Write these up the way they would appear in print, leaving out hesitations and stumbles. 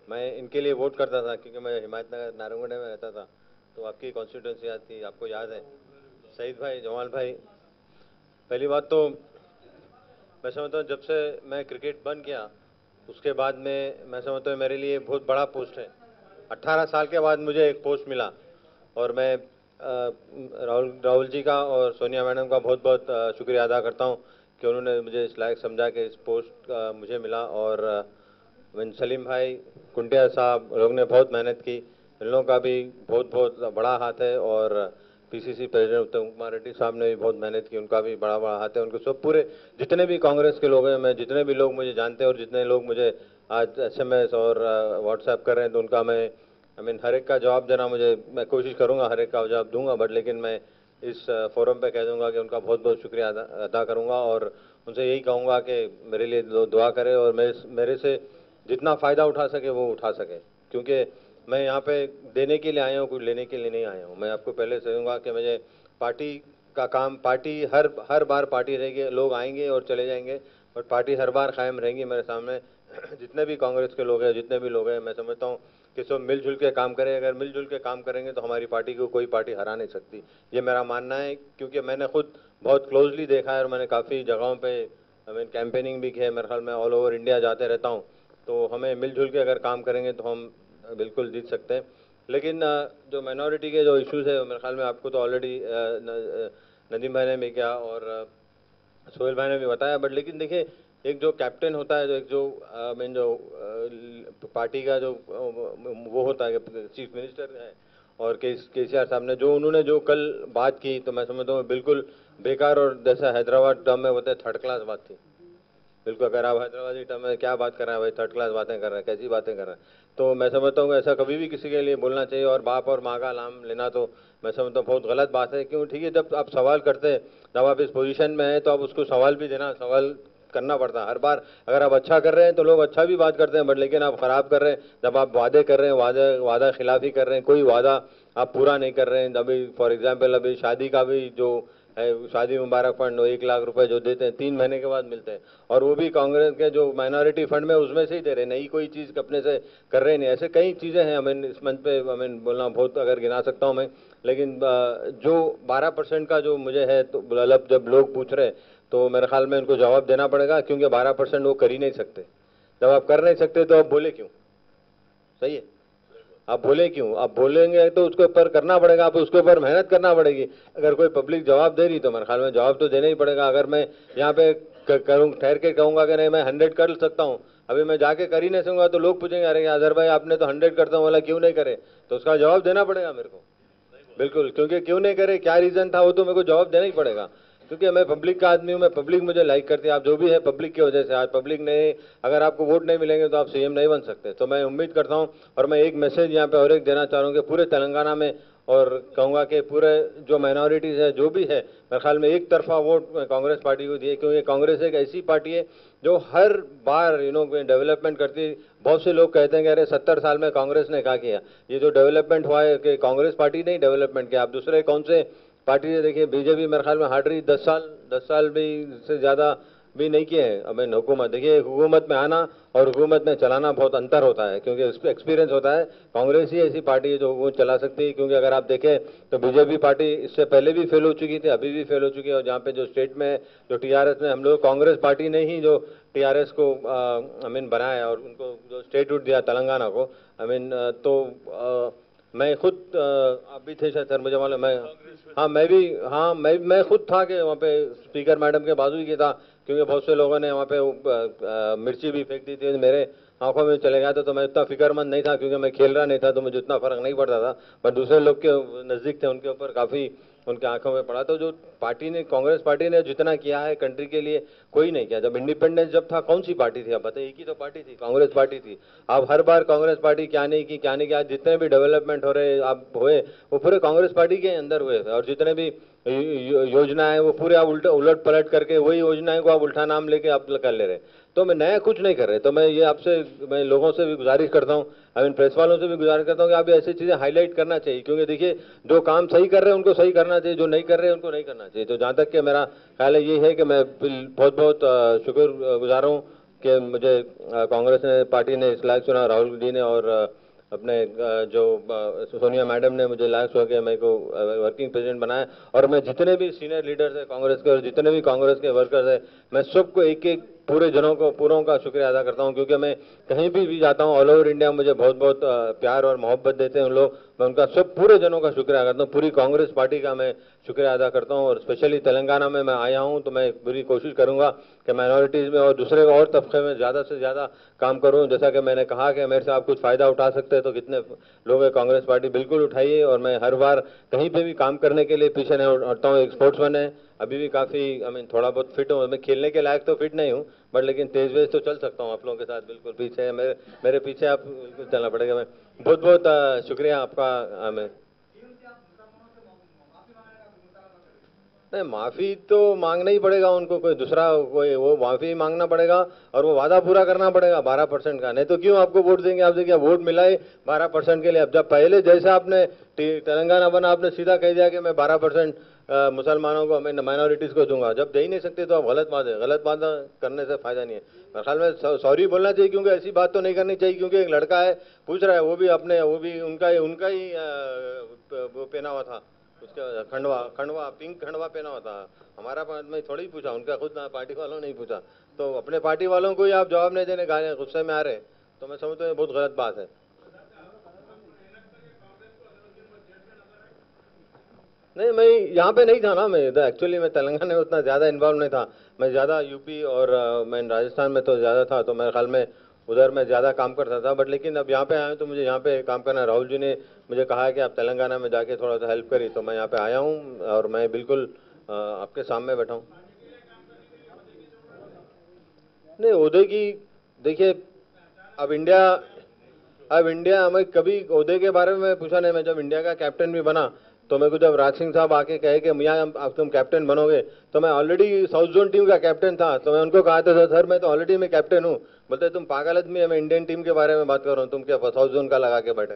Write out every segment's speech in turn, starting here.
मैं इनके लिए वोट करता था क्योंकि मैं हिमायतनगर नारायणगढ़ में रहता था, तो आपकी कॉन्स्टिट्यूंसी याद थी, आपको याद है। सईद भाई, जमाल भाई, पहली बात तो मैं समझता हूँ जब से मैं क्रिकेट बंद किया उसके बाद में मैं समझता हूँ मेरे लिए बहुत बड़ा पोस्ट है। 18 साल के बाद मुझे एक पोस्ट मिला और मैं राहुल राहुल जी का और सोनिया मैडम का बहुत बहुत शुक्रिया अदा करता हूँ कि उन्होंने मुझे इस लायक समझा कि इस पोस्ट मुझे मिला। और सलीम भाई, कुंटिया साहब लोग ने बहुत मेहनत की, इन लोगों का भी बहुत बहुत बड़ा हाथ है। और पीसीसी प्रेसिडेंट उत्तम कुमार रेड्डी साहब ने भी बहुत मेहनत की, उनका भी बड़ा बड़ा हाथ है। उनको सब पूरे जितने भी कांग्रेस के लोग हैं, मैं जितने भी लोग मुझे जानते हैं और जितने लोग मुझे आज एसएमएस और व्हाट्सएप कर रहे हैं, तो उनका मैं हर एक का जवाब देना, मुझे मैं कोशिश करूंगा हर एक का जवाब दूंगा, बट लेकिन मैं इस फोरम पे कह दूंगा कि उनका बहुत बहुत शुक्रिया अदा करूंगा और उनसे यही कहूंगा कि मेरे लिए दुआ करें और मेरे से जितना फ़ायदा उठा सके वो उठा सके, क्योंकि मैं यहाँ पे देने के लिए आया हूँ, कुछ लेने के लिए नहीं आया हूँ। मैं आपको पहले से कहूँगा कि मुझे पार्टी का काम, पार्टी हर हर बार पार्टी रहेगी, लोग आएंगे और चले जाएंगे, बट पार्टी हर बार कायम रहेगी मेरे सामने। जितने भी कांग्रेस के लोग हैं, जितने भी लोग हैं, मैं समझता हूँ कि सब मिलजुल के काम करें। अगर मिलजुल के काम करेंगे तो हमारी पार्टी को कोई पार्टी हरा नहीं सकती, ये मेरा मानना है। क्योंकि मैंने खुद बहुत क्लोजली देखा है और मैंने काफ़ी जगहों पे कैंपेनिंग भी की है। मेरे ख्याल में ऑल ओवर इंडिया जाते रहता हूँ, तो हमें मिलजुल के अगर काम करेंगे तो हम बिल्कुल जीत सकते हैं। लेकिन जो माइनॉरिटी के जो इश्यूज है, मेरे ख्याल में आपको तो ऑलरेडी नदीम भाई ने भी किया और सोहेल भाई ने भी बताया। बट लेकिन देखिए, एक जो कैप्टन होता है, जो एक जो मेन जो पार्टी का जो वो होता है, चीफ मिनिस्टर है, और केसीआर साहब ने जो उन्होंने जो कल बात की, तो मैं समझता हूँ बिल्कुल बेकार, और जैसा हैदराबाद टर्म में होता है थर्ड क्लास बात थी। बिल्कुल, अगर आप हैदराबादी टर्म में क्या बात कर रहे हैं भाई, थर्ड क्लास बातें कर रहे हैं, कैसी बातें कर रहे हैं। तो मैं समझता हूँ ऐसा कभी भी किसी के लिए बोलना चाहिए, और बाप और माँ का नाम लेना तो मैं समझता हूँ बहुत गलत बात है। क्यों? ठीक है, जब आप सवाल करते हैं, जब आप इस पोजीशन में हैं, तो आप उसको सवाल भी देना, सवाल करना पड़ता है हर बार। अगर आप अच्छा कर रहे हैं तो लोग अच्छा भी बात करते हैं, बट लेकिन आप खराब कर रहे हैं, जब आप वादे कर रहे हैं, वादा खिलाफी कर रहे हैं, कोई वादा आप पूरा नहीं कर रहे हैं। अभी फॉर एग्जाम्पल अभी शादी का भी जो है, शादी मुबारक फंड 1 लाख रुपए जो देते हैं 3 महीने के बाद मिलते हैं, और वो भी कांग्रेस के जो माइनॉरिटी फंड में उसमें से ही दे रहे हैं, नई कोई चीज़ अपने से कर रहे नहीं। ऐसे कई चीज़ें हैं, हमें इस मंच पे हमें बोलना बहुत, अगर गिना सकता हूँ मैं। लेकिन जो 12% का जो मुझे है, तो मतलब जब लोग पूछ रहे हैं तो मेरे ख्याल में उनको जवाब देना पड़ेगा, क्योंकि 12% वो कर ही नहीं सकते। जब आप कर नहीं सकते तो आप बोले क्यों? सही है, आप बोले क्यों? आप बोलेंगे तो उसके ऊपर करना पड़ेगा, आप उसके ऊपर मेहनत करना पड़ेगी। अगर कोई पब्लिक जवाब दे रही तो मेरे ख्याल में जवाब तो देना ही पड़ेगा। अगर मैं यहाँ पे करूँ ठहर के कहूंगा कि नहीं मैं 100 कर सकता हूँ, अभी मैं जाके कर ही नहीं सकूंगा, तो लोग पूछेंगे अरे अजहर भाई आपने तो 100 करता हूँ बोला, क्यों नहीं करे? तो उसका जवाब देना पड़ेगा मेरे को। बिल्कुल, क्योंकि क्यों नहीं करे, क्या रीजन था, वो तो मेरे को जवाब देना ही पड़ेगा। क्योंकि मैं पब्लिक का आदमी हूँ, मैं पब्लिक मुझे लाइक करती है। आप जो भी है पब्लिक की वजह से, आज पब्लिक ने, अगर आपको वोट नहीं मिलेंगे तो आप सीएम नहीं बन सकते। तो मैं उम्मीद करता हूँ, और मैं एक मैसेज यहाँ पे और एक देना चाह रहा हूँ कि पूरे तेलंगाना में, और कहूँगा कि पूरे जो माइनॉरिटीज़ है जो भी है, मेरे ख्याल में एक तरफा वोट कांग्रेस पार्टी को दिए, क्योंकि कांग्रेस एक ऐसी पार्टी है जो हर बार डेवलपमेंट करती है। बहुत से लोग कहते हैं कि अरे 70 साल में कांग्रेस ने क्या किया। ये जो डेवलपमेंट हुआ है कि कांग्रेस पार्टी ने डेवलपमेंट किया। आप दूसरे कौन से पार्टी से देखिए, बीजेपी मेरे ख्याल में हार्ड रही 10 साल भी से ज़्यादा भी नहीं किए हैं। अब हुकूमत देखिए, हुकूमत में आना और हुकूमत में चलाना बहुत अंतर होता है, क्योंकि उसको एक्सपीरियंस होता है। कांग्रेस ही ऐसी पार्टी है जो वो चला सकती है, क्योंकि अगर आप देखें तो बीजेपी पार्टी इससे पहले भी फेल हो चुकी थी, अभी भी फेल हो चुकी है। और जहाँ पे जो स्टेट में जो टीआरएस ने, हम लोग कांग्रेस पार्टी ने ही जो टीआरएस को बनाया और उनको जो स्टेटहुड दिया तेलंगाना को, मैं खुद आप भी थे शायद सर, मुझे मालूम, मैं, हाँ मैं भी, हाँ मैं खुद था कि वहाँ पे स्पीकर मैडम के बाजू ही था, क्योंकि बहुत से लोगों ने वहाँ पे मिर्ची भी फेंक दी थी, मेरे आंखों में चले गया था। तो मैं इतना फिक्रमंद नहीं था, क्योंकि मैं खेल रहा नहीं था, तो मुझे उतना फर्क नहीं पड़ता था। पर दूसरे लोग के नज़दीक थे, उनके ऊपर काफ़ी, उनके आंखों में पड़ा। तो जो पार्टी ने, कांग्रेस पार्टी ने जितना किया है कंट्री के लिए, कोई नहीं किया। जब इंडिपेंडेंस जब था, कौन सी पार्टी थी आप बताइए? एक ही तो पार्टी थी, कांग्रेस पार्टी थी। आप हर बार कांग्रेस पार्टी क्या नहीं की, क्या नहीं किया। जितने भी डेवलपमेंट हो रहे आप हुए, वो पूरे कांग्रेस पार्टी के अंदर हुए थे। और जितने भी योजनाएं, वो पूरे आप उलट पलट करके वही योजनाएं को आप उल्टा नाम लेके आप कर ले रहे। तो मैं नया कुछ नहीं कर रहे। तो मैं ये आपसे, मैं लोगों से भी गुजारिश करता हूँ, प्रेस वालों से भी गुजारिश करता हूँ कि आप ऐसी चीजें हाईलाइट करना चाहिए, क्योंकि देखिए जो काम सही कर रहे हैं उनको सही करना चाहिए, जो नहीं कर रहे हैं उनको नहीं करना चाहिए। तो जहाँ तक कि मेरा ख्याल है ये है कि मैं बहुत बहुत शुक्र गुजार हूँ कि मुझे कांग्रेस ने पार्टी ने इस लायक चुना, राहुल जी ने और अपने जो सोनिया मैडम ने मुझे लायक चुना के मेरे को वर्किंग प्रेसिडेंट बनाया। और मैं जितने भी सीनियर लीडर्स है कांग्रेस के और जितने भी कांग्रेस के वर्कर्स है, मैं सबको एक एक पूरे जनों को पूरों का शुक्रिया अदा करता हूं, क्योंकि मैं कहीं भी जाता हूं ऑल ओवर इंडिया मुझे बहुत बहुत प्यार और मोहब्बत देते हैं उन लोग। मैं उनका सब पूरे जनों का शुक्रिया अदा करता हूं, पूरी कांग्रेस पार्टी का मैं शुक्रिया अदा करता हूं। और स्पेशली तेलंगाना में मैं आया हूं तो मैं पूरी कोशिश करूंगा कि माइनॉरिटीज में और दूसरे और तबके में ज़्यादा से ज़्यादा काम करूं। जैसा कि मैंने कहा कि मेरे से आप कुछ फ़ायदा उठा सकते हैं तो कितने लोग हैं कांग्रेस पार्टी, बिल्कुल उठाइए। और मैं हर बार कहीं पे भी काम करने के लिए पीछे नहीं हटता हूँ। एक स्पोर्ट्समैन है, अभी भी काफ़ी थोड़ा बहुत फिट हूँ। मैं खेलने के लायक तो फिट नहीं हूँ, बट लेकिन तेज वेज तो चल सकता हूँ आप लोगों के साथ। बिल्कुल पीछे है मेरे पीछे आप बिल्कुल चलना पड़ेगा। मैं बहुत बहुत शुक्रिया आपका। मैं नहीं, माफी तो मांगना ही पड़ेगा उनको, कोई दूसरा कोई वो माफी मांगना पड़ेगा और वो वादा पूरा करना पड़ेगा 12% का। नहीं तो क्यों आपको वोट देंगे? आप देखिए वोट मिला है 12% के लिए। अब जब पहले जैसे आपने तेलंगाना बना, आपने सीधा कह दिया कि मैं 12% मुसलमानों को, मैं माइनॉरिटीज को दूंगा। जब दे ही नहीं सकते तो आप गलत बात है, गलत बात करने से फायदा नहीं है। मेरे ख्याल में सॉरी बोलना चाहिए, क्योंकि ऐसी बात तो नहीं करनी चाहिए। क्योंकि एक लड़का है पूछ रहा है, वो भी अपने वो भी उनका ही वो पहना हुआ था, उसका खंडवा खंडवा पिंक खंडवा पहना हुआ था। हमारा मैं थोड़ी ही पूछा, उनका खुद पार्टी वालों ने ही पूछा। तो अपने पार्टी वालों को ही आप जवाब नहीं देने गाने गुस्से में आ रहे, तो मैं समझता हूँ बहुत गलत बात है। नहीं, मैं यहाँ पे नहीं था ना, मैं एक्चुअली मैं तेलंगाना में उतना ज़्यादा इन्वॉल्व नहीं था। मैं ज़्यादा यूपी और मैं राजस्थान में तो ज़्यादा था, तो मेरे ख्याल में उधर मैं ज़्यादा काम करता था। बट लेकिन अब यहाँ पे आया हूँ तो मुझे यहाँ पे काम करना, राहुल जी ने मुझे कहा है कि आप तेलंगाना में जाके थोड़ा सा हेल्प करिए, तो मैं यहाँ पे आया हूँ और मैं बिल्कुल आपके सामने बैठा हूँ। नहीं, ओहदे की देखिए, अब इंडिया अब इंडिया हमें कभी ओहदे के बारे में पूछा नहीं। मैं जब इंडिया का कैप्टन भी बना तो मेरे को जब राज सिंह साहब आके कहे कि मियाँ अब तुम कैप्टन बनोगे, तो मैं ऑलरेडी साउथ जोन टीम का कैप्टन था। तो मैं उनको कहा था, सर मैं तो ऑलरेडी मैं कैप्टन हूँ। बोलते तुम पागल आदमी है, मैं इंडियन टीम के बारे में बात कर रहा हूँ, तुम क्या साउथ जोन का लगा के बैठे।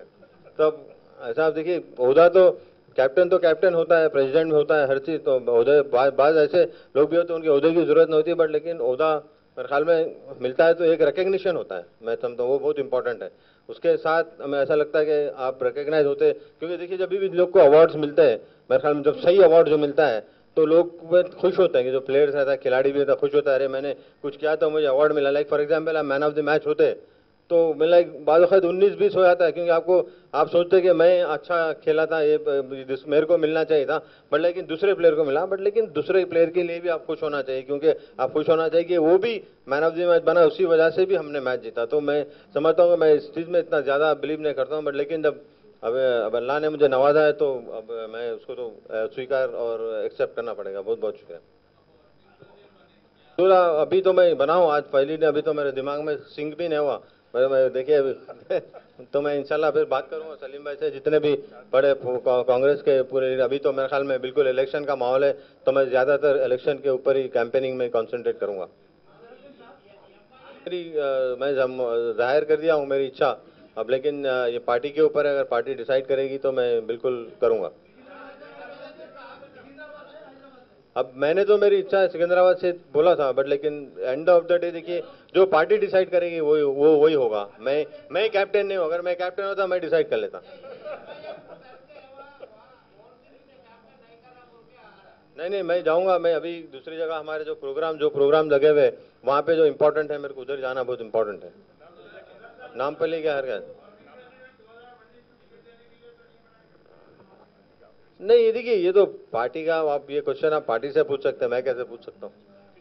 तो अब ऐसा आप देखिए, ओहदा तो कैप्टन होता है, प्रेसिडेंट होता है, हर चीज। तो ओहदे बाद ऐसे लोग भी होते हैं उनके ओहदे की जरूरत नहीं होती, बट लेकिन ओहदा मेरे ख्याल में मिलता है तो एक रिकग्निशन होता है, मैं समझता हूँ वो बहुत इंपॉर्टेंट है। उसके साथ हमें ऐसा लगता है कि आप रिकग्नाइज होते, क्योंकि देखिए जब भी लोग को अवार्ड्स मिलते हैं, मेरे ख्याल में जब सही अवार्ड जो मिलता है तो लोग खुश होते हैं, कि जो प्लेयर्स रहता है, खिलाड़ी भी रहता है, खुश होता है, अरे मैंने कुछ किया तो मुझे अवार्ड मिला। लाइक फॉर एग्जाम्पल आप मैन ऑफ द मैच होते तो मिला बाद वक्त 19-20 हो जाता है, क्योंकि आप सोचते हैं कि मैं अच्छा खेला था, ये मेरे को मिलना चाहिए था, बट लेकिन दूसरे प्लेयर को मिला। बट लेकिन दूसरे प्लेयर के लिए भी आप खुश होना चाहिए, क्योंकि आप खुश होना चाहिए कि वो भी मैन ऑफ द मैच बना, उसी वजह से भी हमने मैच जीता। तो मैं समझता हूँ कि मैं इस चीज़ में इतना ज़्यादा बिलीव नहीं करता हूँ, बट लेकिन जब अब अल्लाह ने मुझे नवाजा है तो अब मैं उसको तो स्वीकार और एक्सेप्ट करना पड़ेगा। बहुत बहुत शुक्रिया। पूरा अभी तो मैं बना हूँ, आज पहली दिन, अभी तो मेरे दिमाग में सिंक भी नहीं हुआ। मैं देखिए अभी तो मैं इंशाल्लाह फिर बात करूंगा सलीम भाई से, जितने भी बड़े कांग्रेस के पूरे। अभी तो मेरे ख्याल में बिल्कुल इलेक्शन का माहौल है, तो मैं ज़्यादातर इलेक्शन के ऊपर ही कैंपेनिंग में कॉन्सेंट्रेट करूंगा। मैं जाहिर कर दिया हूँ मेरी इच्छा। अब लेकिन ये पार्टी के ऊपर है, अगर पार्टी डिसाइड करेगी तो मैं बिल्कुल करूंगा। अब मैंने तो मेरी इच्छा है सिकंदराबाद से बोला था, बट लेकिन एंड ऑफ द डे देखिए जो पार्टी डिसाइड करेगी वही होगा। मैं कैप्टन नहीं हूँ, अगर मैं कैप्टन होता मैं डिसाइड कर लेता। नहीं नहीं, मैं जाऊंगा। मैं अभी दूसरी जगह हमारे जो प्रोग्राम लगे हुए वहां पे जो इंपॉर्टेंट है, मेरे को उधर जाना बहुत इंपॉर्टेंट है। नाम पे ले गया हर क्या। नहीं, ये देखिए, ये तो पार्टी का, आप ये क्वेश्चन आप पार्टी से पूछ सकते हैं, मैं कैसे पूछ सकता हूँ?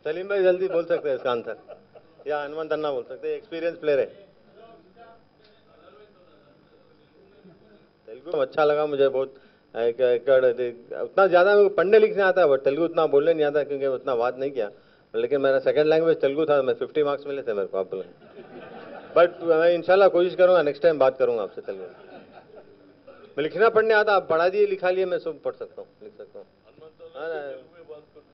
सलीम भाई जल्दी बोल सकते हैं इसका आंसर, या हनुमान तन्ना बोल सकते हैं, एक्सपीरियंस प्लेयर है। तेलुगु अच्छा लगा मुझे बहुत। उतना ज्यादा मेरे को पढ़ने लिखने आता है, बट तेलुगु उतना बोलने नहीं आता, क्योंकि उतना बात नहीं किया। लेकिन मेरा सेकंड लैंग्वेज तेलुगु था, मैं 50 मार्क्स मिले थे मेरे को, आप बोले। बट मैं इंशाल्लाह कोशिश करूंगा, नेक्स्ट टाइम बात करूंगा आपसे तेलुगु। मैं लिखना पढ़ने आता, आप पढ़ा दिए लिखा लिए, मैं सब पढ़ सकता हूँ, लिख सकता हूँ। हाँ